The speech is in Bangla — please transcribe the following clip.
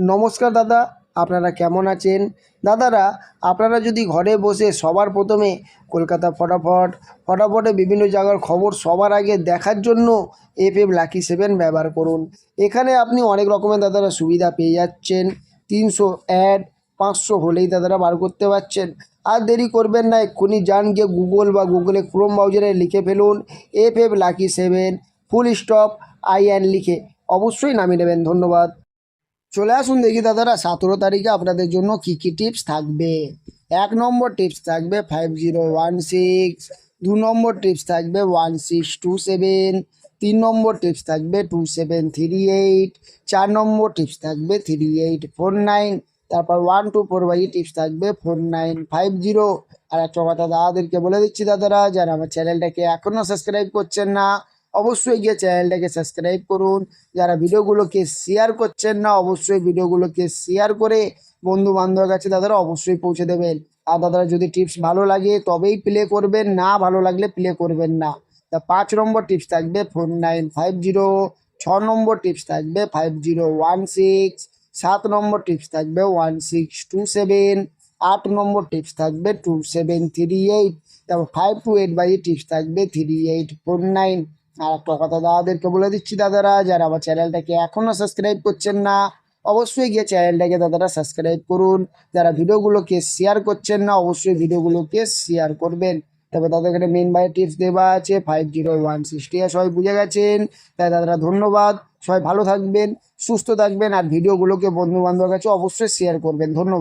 নমস্কার দাদা, আপনারা কেমন আছেন? দাদারা, আপনারা যদি ঘরে বসে সবার প্রথমে কলকাতা ফটাফটে বিভিন্ন জায়গার খবর সবার আগে দেখার জন্য এফএম লাকি 7 ব্যবহার করুন। এখানে আপনি অনেক রকমের দাদারা সুবিধা পেয়ে যাচ্ছেন। 300 অ্যাড 500 হলেই দাদারা বার করতে পারছেন। আর দেরি করবেন না, এক্ষুনি যান গিয়ে গুগলে ক্রোম ব্রাউজারে লিখে ফেলুন FM lucky 7 full stop IN লিখে অবশ্যই নামিয়ে নেবেন। ধন্যবাদ। চলে আসুন দেখি দাদারা 17 তারিখে আপনাদের জন্য কি কি টিপস থাকবে। 1 নম্বর টিপস থাকবে 5016, 2 নম্বর টিপস থাকবে 1627, 3 নম্বর টিপস থাকবে 2738, 4 নম্বর টিপস থাকবে 3849, তারপর 124 টিপস থাকবে 4950। আর একটা কথা দাদাদেরকে বলে দিচ্ছি দাদারা, যারা আমার চ্যানেলটাকে এখনও সাবস্ক্রাইব করছেন না অবশ্যই গিয়ে চ্যানেলটাকে সাবস্ক্রাইব করুন। যারা ভিডিওগুলোকে শেয়ার করছেন না অবশ্যই ভিডিওগুলোকে শেয়ার করে বন্ধু বান্ধবের কাছে দাদারা অবশ্যই পৌঁছে দেবেন। আর দাদারা যদি টিপস ভালো লাগে তবেই প্লে করবেন, না ভালো লাগলে প্লে করবেন না। তা 5 নম্বর টিপস থাকবে 4950, 6 নম্বর টিপস থাকবে 5016, 7 নম্বর টিপস থাকবে 1627, 8 নম্বর টিপস থাকবে 2738, তারপর 5 to 8 টিপস থাকবে 3849। আর একটা কথা দাদাদেরকে বলে দিচ্ছি দাদারা, যারা আমার চ্যানেলটাকে এখনও সাবস্ক্রাইব করছেন না অবশ্যই গিয়ে চ্যানেলটাকে দাদারা সাবস্ক্রাইব করুন। যারা ভিডিওগুলোকে শেয়ার করছেন না অবশ্যই ভিডিওগুলোকে শেয়ার করবেন। তবে তাদের এখানে মেন টিপস দেওয়া আছে 50160। সবাই বুঝে গেছেন, তাই দাদারা ধন্যবাদ। সবাই ভালো থাকবেন, সুস্থ থাকবেন, আর ভিডিওগুলোকে বন্ধু বান্ধবের কাছে অবশ্যই শেয়ার করবেন। ধন্যবাদ।